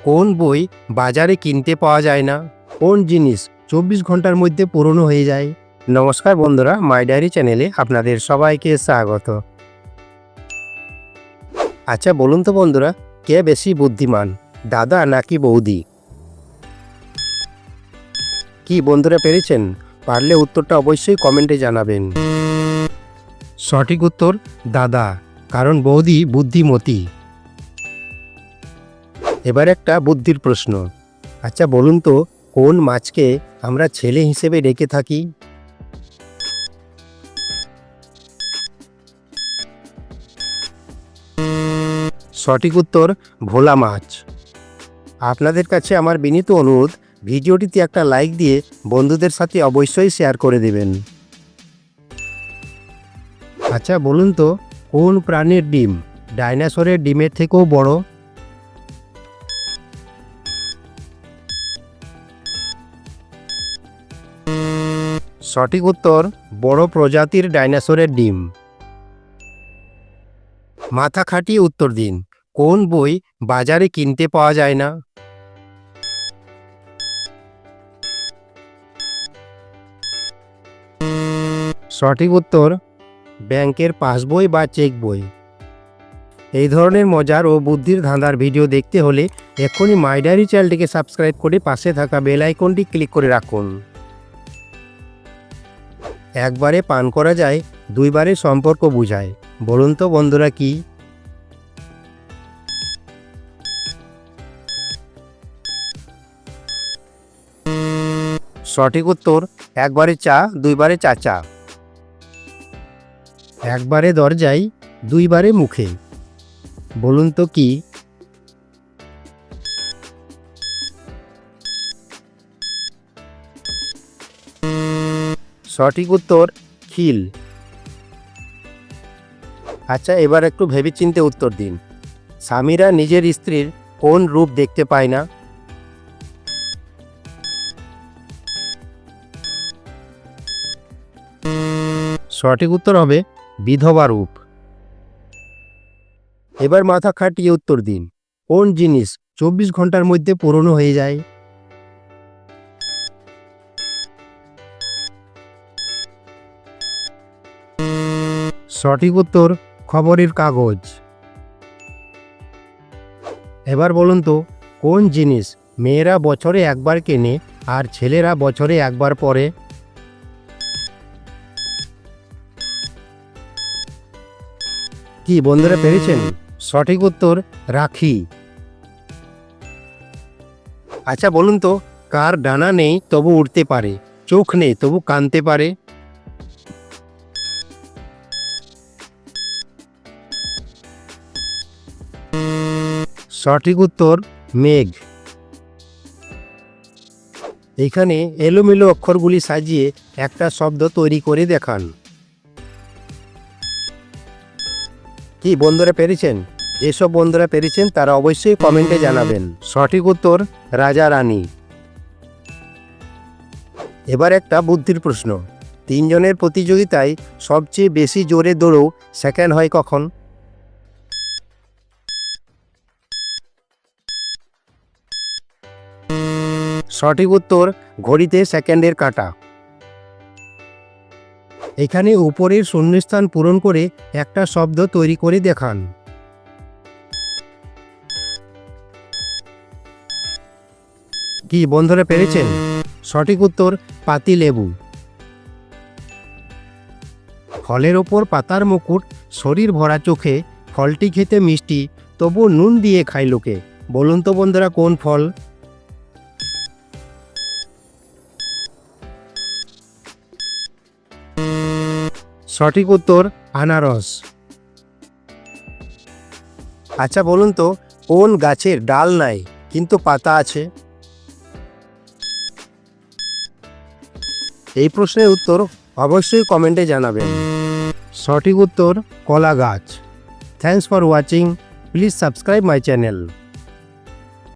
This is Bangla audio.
কোন বই বাজারে কিনতে পাওয়া যায় না? কোন জিনিস 24 ঘন্টার মধ্যে পুরনো হয়ে যায়? নমস্কার বন্ধুরা, মাই ডায়েরি চ্যানেলে আপনাদের সবাইকে স্বাগত। আচ্ছা বলুন তো বন্ধুরা, কে বেশি বুদ্ধিমান, দাদা নাকি বৌদি? কি বন্ধুরা পেরেছেন? পারলে উত্তরটা অবশ্যই কমেন্টে জানাবেন। সঠিক উত্তর দাদা, কারণ বৌদি বুদ্ধিমতী। এবার একটা বুদ্ধির প্রশ্ন। আচ্ছা বলুন তো, কোন মাছকে আমরা ছেলে হিসেবে ডেকে থাকি? সঠিক উত্তর ভোলা মাছ। আপনাদের কাছে আমার বিনীত অনুরোধ, ভিডিওটিতে একটা লাইক দিয়ে বন্ধুদের সাথে অবশ্যই শেয়ার করে দেবেন। আচ্ছা বলুন তো, কোন প্রাণীর ডিম ডাইনোসরের ডিমের থেকেও বড়? সঠিক উত্তর বড় প্রজাতির ডাইনোসরের ডিম। মাথা খাটিয়ে উত্তর দিন, কোন বই বাজারে কিনতে পাওয়া যায় না? সঠিক উত্তর ব্যাংকের পাসবই বা চেক বই। এই ধরনের মজার ও বুদ্ধির ধাঁধার ভিডিও দেখতে হলে এক্ষুনি মাই ডায়েরি চ্যানেলটিকে সাবস্ক্রাইব করে পাশে থাকা বেল আইকনটি ক্লিক করে রাখুন। একবারে পান করা যায়, দুইবারে সম্পর্ক বুঝায়, বলুন তো বন্ধুরা কি? সঠিক উত্তর একবারে চা, দুইবারে চাচা। একবারে দরজায়, দুইবারে মুখে, বলুন তো কি? সঠিক উত্তর খিল। আচ্ছা এবার একটু ভেবেচিন্তে উত্তর দিন, স্বামীরা নিজের স্ত্রীর কোন রূপ দেখতে পায় না? সঠিক উত্তর হবে বিধবা রূপ। এবার মাথা খাটিয়ে উত্তর দিন, কোন জিনিস 24 ঘন্টার মধ্যে পুরনো হয়ে যায়? সঠিক উত্তর খবরের কাগজ। এবার বলুন তো, কোন জিনিস মেয়েরা বছরে একবার কেনে আর ছেলেরা বছরে একবার পরে? কি বন্ধুরা পেরেছেন? সঠিক উত্তর রাখি। আচ্ছা বলুন তো, কার ডানা নেই তবু উড়তে পারে, চোখ নেই তবু কাঁদতে পারে? সঠিক উত্তর মেঘ। এখানে এলোমেলো অক্ষরগুলি সাজিয়ে একটা শব্দ তৈরি করে দেখান। কি বন্ধুরা পেরেছেন? যেসব বন্ধুরা পেরেছেন তারা অবশ্যই কমেন্টে জানাবেন। সঠিক উত্তর রাজা রানী। এবার একটা বুদ্ধির প্রশ্ন। 3 জনের প্রতিযোগিতায় সবচেয়ে বেশি জোরে দৌড়ও সেকেন্ড হয় কখন? সঠিক উত্তর ঘড়িতে সেকেন্ডের কাঁটা। এখানে উপরের শূন্যস্থান পূরণ করে একটা শব্দ তৈরি করে দেখান। কি বন্ধুরা পেরেছেন? সঠিক উত্তর পাতিলেবু। ফলের ওপর পাতার মুকুট, শরীর ভরা চোখে, ফলটি খেতে মিষ্টি তবু নুন দিয়ে খায় লোকে, বলুন তো বন্ধুরা কোন ফল? সঠিক উত্তর আনারস। আচ্ছা বলুন তো, কোন গাছের ডাল নাই কিন্তু পাতা আছে? এই প্রশ্নের উত্তর অবশ্যই কমেন্টে জানাবেন। সঠিক উত্তর কলা গাছ। Thanks for watching. Please subscribe my channel.